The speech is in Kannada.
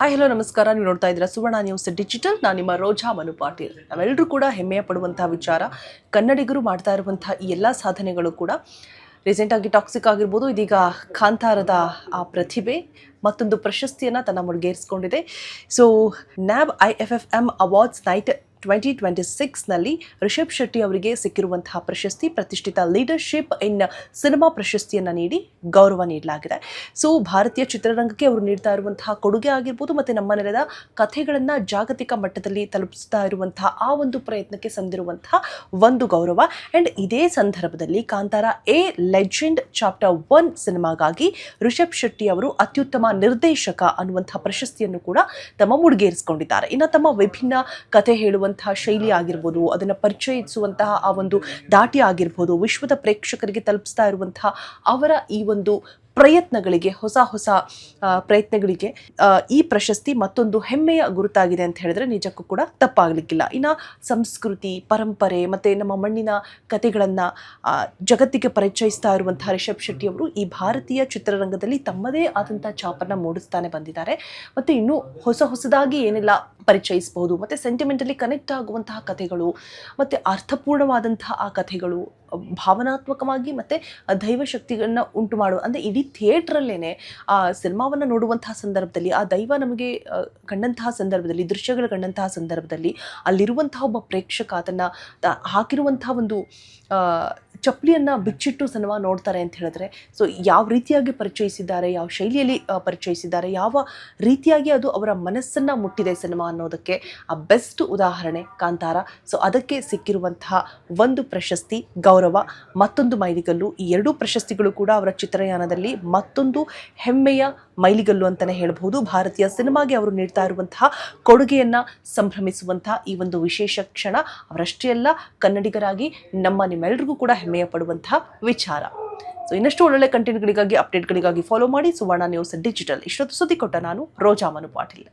ಹಾಯ್ ಹಲೋ ನಮಸ್ಕಾರ. ನೀವು ನೋಡ್ತಾ ಇದ್ದೀರಾ ಸುವರ್ಣ ನ್ಯೂಸ್ ಡಿಜಿಟಲ್. ನಾನು ನಿಮ್ಮ ರೋಜಾ ಮನು ಪಾಟೀಲ್. ನಾವೆಲ್ಲರೂ ಕೂಡ ಹೆಮ್ಮೆಯ ಪಡುವಂತಹ ವಿಚಾರ, ಕನ್ನಡಿಗರು ಮಾಡ್ತಾ ಇರುವಂತಹ ಈ ಎಲ್ಲ ಸಾಧನೆಗಳು ಕೂಡ ರೀಸೆಂಟಾಗಿ ಟಾಕ್ಸಿಕ್ ಆಗಿರ್ಬೋದು, ಇದೀಗ ಕಾಂತಾರದ ಆ ಪ್ರತಿಭೆ ಮತ್ತೊಂದು ಪ್ರಶಸ್ತಿಯನ್ನು ತನ್ನ ಮುಡಿಗೇರಿಸಿಕೊಂಡಿದೆ. ಸೊ NAB-IFFM ಅವಾರ್ಡ್ಸ್ ನೈಟ್ 2026ನಲ್ಲಿ ರಿಷಬ್ ಶೆಟ್ಟಿ ಅವರಿಗೆ ಸಿಕ್ಕಿರುವಂತಹ ಪ್ರಶಸ್ತಿ, ಪ್ರತಿಷ್ಠಿತ ಲೀಡರ್ಶಿಪ್ ಇನ್ ಸಿನಿಮಾ ಪ್ರಶಸ್ತಿಯನ್ನು ನೀಡಿ ಗೌರವ ನೀಡಲಾಗಿದೆ. ಸೊ ಭಾರತೀಯ ಚಿತ್ರರಂಗಕ್ಕೆ ಅವರು ನೀಡ್ತಾ ಇರುವಂತಹ ಕೊಡುಗೆ ಆಗಿರ್ಬೋದು, ಮತ್ತು ನಮ್ಮ ನೆಲದ ಕಥೆಗಳನ್ನು ಜಾಗತಿಕ ಮಟ್ಟದಲ್ಲಿ ತಲುಪಿಸ್ತಾ ಇರುವಂತಹ ಆ ಒಂದು ಪ್ರಯತ್ನಕ್ಕೆ ಸಂದಿರುವಂತಹ ಒಂದು ಗೌರವ. ಆ್ಯಂಡ್ ಇದೇ ಸಂದರ್ಭದಲ್ಲಿ ಕಾಂತಾರ ಎ ಲೆಜೆಂಡ್ ಚಾಪ್ಟರ್ 1 ಸಿನಿಮಾಗಾಗಿ ರಿಷಬ್ ಶೆಟ್ಟಿ ಅವರು ಅತ್ಯುತ್ತಮ ನಿರ್ದೇಶಕ ಅನ್ನುವಂತಹ ಪ್ರಶಸ್ತಿಯನ್ನು ಕೂಡ ತಮ್ಮ ಮುಡಿಗೇರಿಸಿಕೊಂಡಿದ್ದಾರೆ. ಇನ್ನು ತಮ್ಮ ವಿಭಿನ್ನ ಕಥೆ ಹೇಳುವಂತಹ ಶೈಲಿ ಆಗಿರ್ಬೋದು, ಅದನ್ನು ಪರಿಚಯಿಸುವಂತಹ ಆ ಒಂದು ದಾಟಿ ಆಗಿರ್ಬೋದು, ವಿಶ್ವದ ಪ್ರೇಕ್ಷಕರಿಗೆ ತಲುಪಿಸ್ತಾ ಇರುವಂತಹ ಅವರ ಈ ಒಂದು ಪ್ರಯತ್ನಗಳಿಗೆ, ಹೊಸ ಪ್ರಯತ್ನಗಳಿಗೆ ಈ ಪ್ರಶಸ್ತಿ ಮತ್ತೊಂದು ಹೆಮ್ಮೆಯ ಗುರುತಾಗಿದೆ ಅಂತ ಹೇಳಿದ್ರೆ ನಿಜಕ್ಕೂ ಕೂಡ ತಪ್ಪಾಗಲಿಕ್ಕಿಲ್ಲ. ಇನ್ನು ಸಂಸ್ಕೃತಿ, ಪರಂಪರೆ ಮತ್ತು ನಮ್ಮ ಮಣ್ಣಿನ ಕಥೆಗಳನ್ನು ಜಗತ್ತಿಗೆ ಪರಿಚಯಿಸ್ತಾ ಇರುವಂತಹ ರಿಷಬ್ ಶೆಟ್ಟಿ ಅವರು ಈ ಭಾರತೀಯ ಚಿತ್ರರಂಗದಲ್ಲಿ ತಮ್ಮದೇ ಆದಂಥ ಛಾಪನ್ನು ಮೂಡಿಸ್ತಾನೆ ಬಂದಿದ್ದಾರೆ. ಮತ್ತು ಇನ್ನೂ ಹೊಸದಾಗಿ ಏನೆಲ್ಲ ಪರಿಚಯಿಸಬಹುದು, ಮತ್ತು ಸೆಂಟಿಮೆಂಟಲಿ ಕನೆಕ್ಟ್ ಆಗುವಂತಹ ಕಥೆಗಳು, ಮತ್ತು ಅರ್ಥಪೂರ್ಣವಾದಂತಹ ಆ ಕಥೆಗಳು, ಭಾವನಾತ್ಮಕವಾಗಿ ಮತ್ತು ದೈವ ಶಕ್ತಿಗಳನ್ನ ಉಂಟು ಮಾಡುವ, ಅಂದರೆ ಇಡೀ ಥಿಯೇಟ್ರಲ್ಲೇನೆ ಆ ಸಿನಿಮಾವನ್ನು ನೋಡುವಂತಹ ಸಂದರ್ಭದಲ್ಲಿ ಆ ದೈವ ನಮಗೆ ಕಂಡಂತಹ ಸಂದರ್ಭದಲ್ಲಿ, ದೃಶ್ಯಗಳು ಕಂಡಂತಹ ಸಂದರ್ಭದಲ್ಲಿ ಅಲ್ಲಿರುವಂತಹ ಒಬ್ಬ ಪ್ರೇಕ್ಷಕ ಅದನ್ನು ಹಾಕಿರುವಂತಹ ಒಂದು ಚಪ್ಪಲಿಯನ್ನು ಬಿಚ್ಚಿಟ್ಟು ಸಿನಿಮಾ ನೋಡ್ತಾರೆ ಅಂತ ಹೇಳಿದ್ರೆ, ಸೊ ಯಾವ ರೀತಿಯಾಗಿ ಪರಿಚಯಿಸಿದ್ದಾರೆ, ಯಾವ ಶೈಲಿಯಲ್ಲಿ ಪರಿಚಯಿಸಿದ್ದಾರೆ, ಯಾವ ರೀತಿಯಾಗಿ ಅದು ಅವರ ಮನಸ್ಸನ್ನು ಮುಟ್ಟಿದೆ ಸಿನಿಮಾ ಅನ್ನೋದಕ್ಕೆ ಆ ಬೆಸ್ಟ್ ಉದಾಹರಣೆ ಕಾಂತಾರ. ಸೊ ಅದಕ್ಕೆ ಸಿಕ್ಕಿರುವಂತಹ ಒಂದು ಪ್ರಶಸ್ತಿ, ಗೌರವ, ಮತ್ತೊಂದು ಮೈಲಿಗಲ್ಲು. ಈ ಎರಡೂ ಪ್ರಶಸ್ತಿಗಳು ಕೂಡ ಅವರ ಚಿತ್ರಯಾನದಲ್ಲಿ ಮತ್ತೊಂದು ಹೆಮ್ಮೆಯ ಮೈಲಿಗಲ್ಲು ಅಂತಲೇ ಹೇಳಬಹುದು. ಭಾರತೀಯ ಸಿನಿಮಾಗೆ ಅವರು ನೀಡ್ತಾ ಇರುವಂತಹ ಕೊಡುಗೆಯನ್ನು ಸಂಭ್ರಮಿಸುವಂತಹ ಈ ಒಂದು ವಿಶೇಷ ಕ್ಷಣ ಅವರಷ್ಟೇ ಅಲ್ಲ, ಕನ್ನಡಿಗರಾಗಿ ನಿಮ್ಮೆಲ್ಲರಿಗೂ ಕೂಡ ಹೆಮ್ಮೆಯ ಪಡುವಂತಹ ವಿಚಾರ. ಸೊ ಇನ್ನಷ್ಟು ಒಳ್ಳೊಳ್ಳೆ ಕಂಟೆಂಟ್ಗಳಿಗಾಗಿ, ಅಪ್ಡೇಟ್ಗಳಿಗಾಗಿ ಫಾಲೋ ಮಾಡಿ ಸುವರ್ಣ ನ್ಯೂಸ್ ಡಿಜಿಟಲ್. ಇಷ್ಟೊತ್ತು ಸುದ್ದಿ ಕೊಟ್ಟ ನಾನು ರೋಜಾ ಮನು ಪಾಟೀಲ್.